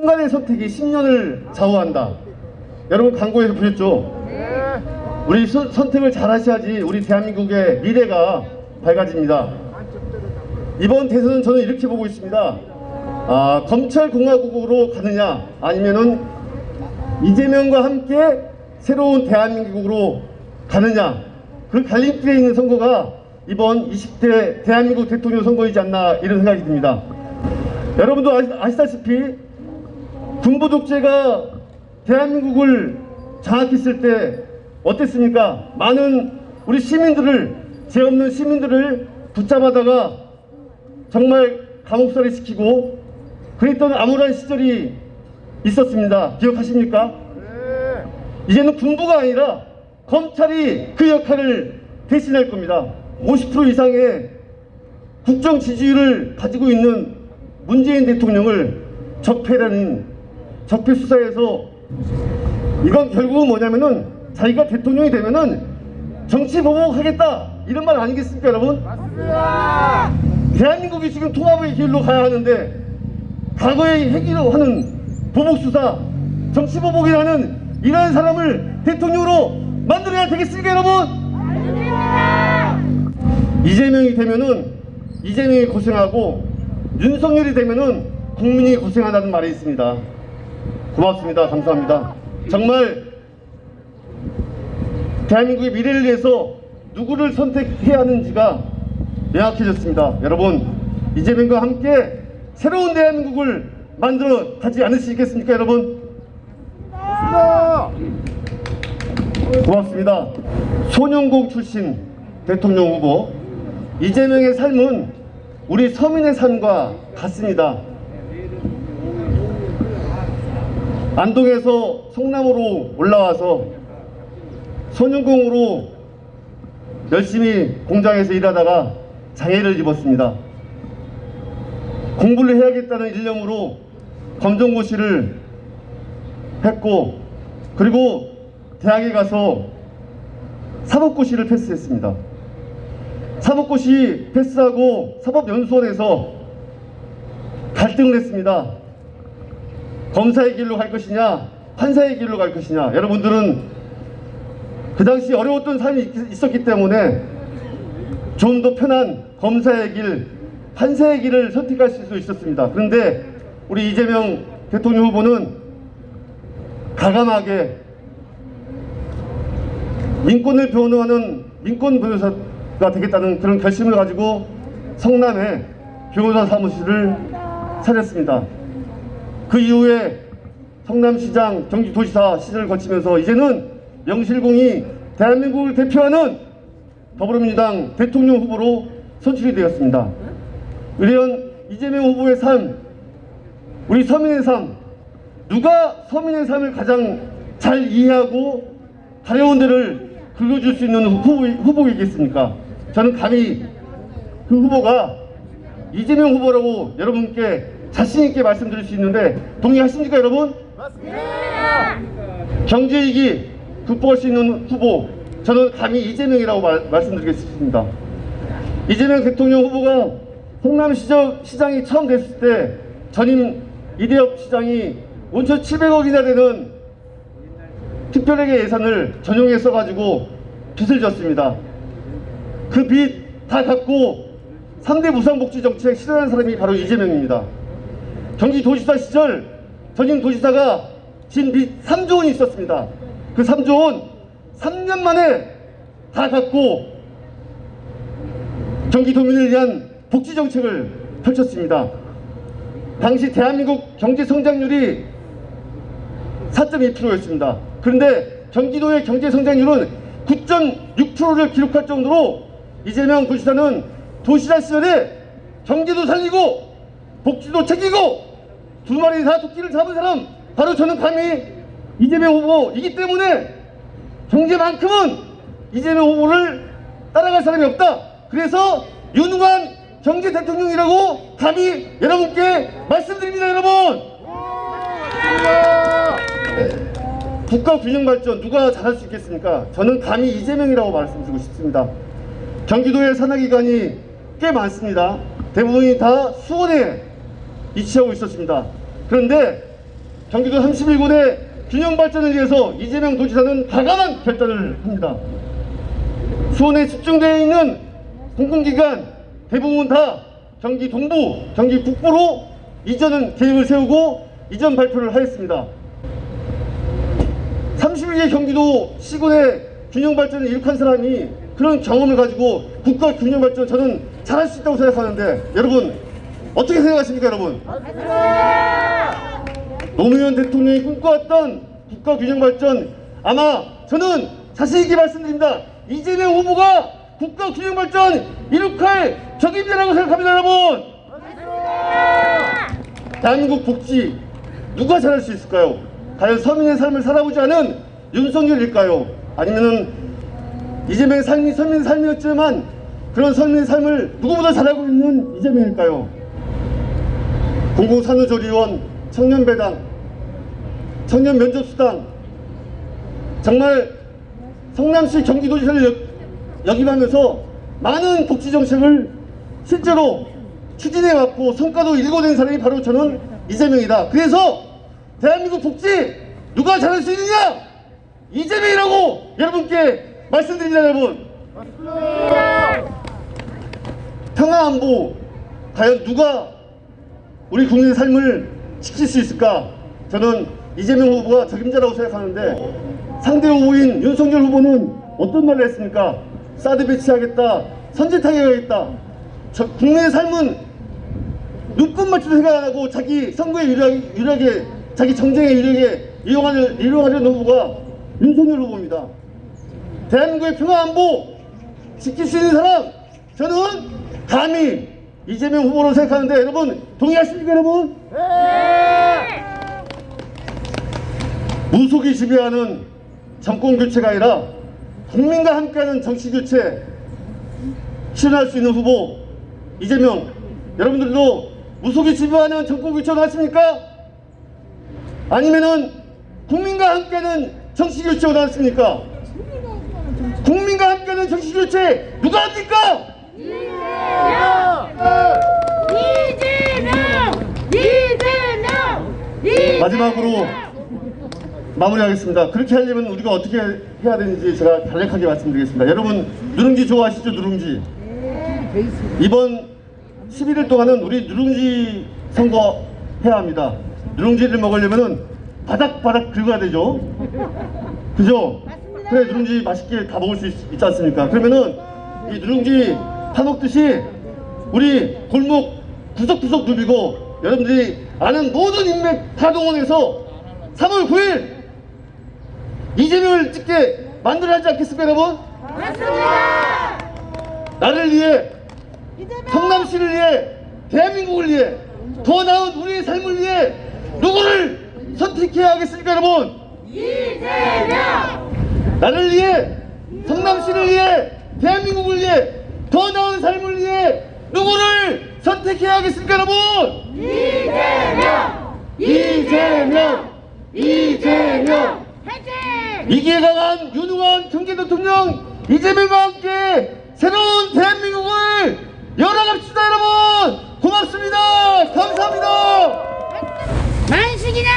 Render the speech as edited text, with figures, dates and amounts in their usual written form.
순간의 선택이 10년을 좌우한다. 여러분 광고에서 보셨죠? 우리 선택을 잘 하셔야지 우리 대한민국의 미래가 밝아집니다. 이번 대선은 저는 이렇게 보고 있습니다. 검찰공화국으로 가느냐 아니면은 이재명과 함께 새로운 대한민국으로 가느냐, 그 갈림길에 있는 선거가 이번 20대 대한민국 대통령 선거이지 않나 이런 생각이 듭니다. 여러분도 아시다시피 군부 독재가 대한민국을 장악했을 때 어땠습니까? 많은 우리 시민들을, 죄 없는 시민들을 붙잡아다가 정말 감옥살이 시키고 그랬던 암울한 시절이 있었습니다. 기억하십니까? 이제는 군부가 아니라 검찰이 그 역할을 대신할 겁니다. 50% 이상의 국정 지지율을 가지고 있는 문재인 대통령을 적폐라는 적폐 수사에서, 이건 결국은 뭐냐면은 자기가 대통령이 되면은 정치 보복하겠다 이런 말 아니겠습니까, 여러분? 맞습니다. 대한민국이 지금 통합의 길로 가야 하는데 과거의 행위로 하는 보복 수사, 정치 보복이라는 이러한 사람을 대통령으로 만들어야 되겠습니까, 여러분? 맞습니다. 이재명이 되면은 이재명이 고생하고 윤석열이 되면은 국민이 고생한다는 말이 있습니다. 고맙습니다. 감사합니다. 정말 대한민국의 미래를 위해서 누구를 선택해야 하는지가 명확해졌습니다. 여러분, 이재명과 함께 새로운 대한민국을 만들어 가지 않으시겠습니까, 여러분? 고맙습니다. 소년공 출신 대통령 후보 이재명의 삶은 우리 서민의 삶과 같습니다. 안동에서 성남으로 올라와서 소년공으로 열심히 공장에서 일하다가 장애를 입었습니다. 공부를 해야겠다는 일념으로 검정고시를 했고, 그리고 대학에 가서 사법고시를 패스했습니다. 사법고시 패스하고 사법연수원에서 갈등을 했습니다. 검사의 길로 갈 것이냐 판사의 길로 갈 것이냐. 여러분들은 그 당시 어려웠던 삶이 있었기 때문에 좀 더 편한 검사의 길, 판사의 길을 선택할 수 있었습니다. 그런데 우리 이재명 대통령 후보는 가감하게 민권을 변호하는 민권 변호사가 되겠다는 그런 결심을 가지고 성남에 변호사 사무실을 차렸습니다. 그 이후에 성남시장, 경기도지사 시절을 거치면서 이제는 명실공히 대한민국을 대표하는 더불어민주당 대통령 후보로 선출이 되었습니다. 이런 이재명 후보의 삶, 우리 서민의 삶, 누가 서민의 삶을 가장 잘 이해하고 가려운 데를 긁어줄 수 있는 후보이겠습니까? 저는 감히 그 후보가 이재명 후보라고 여러분께 자신있게 말씀드릴 수 있는데 동의하십니까, 여러분? 맞습니다. 경제위기 극복할 수 있는 후보, 저는 감히 이재명이라고 말씀드리겠습니다. 이재명 대통령 후보가 성남시장이 처음 됐을 때 전임 이대엽 시장이 5,700억이나 되는 특별회계 예산을 전용해 써가지고 빚을 졌습니다. 그 빚 다 갚고 3대 무상복지 정책 실현한 사람이 바로 이재명입니다. 경기도지사 시절 전임 도지사가 진 빚 3조 원이 있었습니다. 그 3조 원 3년 만에 다 갚고 경기도민을 위한 복지 정책을 펼쳤습니다. 당시 대한민국 경제 성장률이 4.2%였습니다. 그런데 경기도의 경제 성장률은 9.6%를 기록할 정도로 이재명 도지사는 도시락 시절에 경제도 살리고 복지도 챙기고 두 마리 다 토끼를 잡은 사람, 바로 저는 감히 이재명 후보이기 때문에 경제만큼은 이재명 후보를 따라갈 사람이 없다. 그래서 유능한 경제 대통령이라고 감히 여러분께 말씀드립니다, 여러분. 국가 균형 발전 누가 잘할 수 있겠습니까? 저는 감히 이재명이라고 말씀드리고 싶습니다. 경기도의 산하기관이 꽤 많습니다. 대부분이 다 수원에 위치하고 있었습니다. 그런데 경기도 31군의 균형 발전을 위해서 이재명 도지사는 과감한 결단을 합니다. 수원에 집중되어 있는 공공기관 대부분 다 경기 동부, 경기 북부로 이전은 계획을 세우고 이전 발표를 하였습니다. 31개 경기도 시군의 균형 발전을 이룩한 사람이 그런 경험을 가지고 국가 균형 발전 저는 잘할 수 있다고 생각하는데 여러분 어떻게 생각하십니까 여러분? 노무현 대통령이 꿈꿔왔던 국가 균형 발전 아마 저는 자신 있게 말씀드립니다. 이재명 후보가 국가 균형 발전 이룩할 적임자라고 생각합니다 여러분. 대한민국 복지 누가 잘할 수 있을까요? 과연 서민의 삶을 살아보지 않은 윤석열일까요? 아니면은 이재명의 삶이 서민의 삶이었지만 그런 서민의 삶을 누구보다 잘하고 있는 이재명일까요? 공공산후조리원, 청년배당, 청년면접수당 정말 성남시 경기도지사를 역임하면서 많은 복지정책을 실제로 추진해왔고 성과도 일궈낸 사람이 바로 저는 이재명이다. 그래서 대한민국 복지 누가 잘할 수 있느냐? 이재명이라고 여러분께 말씀드립니다 여러분. 평화안보 과연 누가 우리 국민의 삶을 지킬 수 있을까? 저는 이재명 후보가 적임자라고 생각하는데 상대 후보인 윤석열 후보는 어떤 말을 했습니까? 사드 배치하겠다, 선제 타격하겠다. 국민의 삶은 눈꽃맞춤 생각 안 하고 자기 선거에 유리하게 자기 정쟁에 유리하게 이용하려는 후보가 윤석열 후보입니다. 대한민국의 평화안보 지킬 수 있는 사람 저는 감히 이재명 후보로 생각하는데 여러분 동의하십니까 여러분? 네! 무속이 지배하는 정권교체가 아니라 국민과 함께하는 정치교체 실현할 수 있는 후보 이재명 여러분들도 무속이 지배하는 정권교체를 하십니까? 아니면은 국민과 함께하는 정치교체를 원하십니까? 국민과 함께하는 정치교체 누가 합니까? 이재명! 마지막으로 마무리하겠습니다. 그렇게 하려면 우리가 어떻게 해야 되는지 제가 간략하게 말씀드리겠습니다. 여러분 누룽지 좋아하시죠? 누룽지. 이번 11일 동안은 우리 누룽지 선거 해야 합니다. 누룽지를 먹으려면은 바닥바닥 긁어야 되죠. 그죠? 그래 누룽지 맛있게 다 먹을 수 있지 않습니까? 그러면은 이 누룽지 파먹듯이 우리 골목 구석구석 누비고 여러분들이 아는 모든 인맥 다 동원해서 3월 9일 이재명을 찍게 만들어야 하지 않겠습니까 여러분? 맞습니다. 나를 위해 성남시를 위해 대한민국을 위해 더 나은 우리의 삶을 위해 누구를 선택해야 하겠습니까 여러분? 이재명! 나를 위해 성남시를 위해 대한민국을 위해 더 나은 삶을 위해 누구를 선택해야 하겠습니까 여러분? 이재명! 이재명! 이기에 강한 유능한 경제 대통령 이재명과 함께 새로운 대한민국을 열어갑시다 여러분. 고맙습니다. 감사합니다. 만식이냐!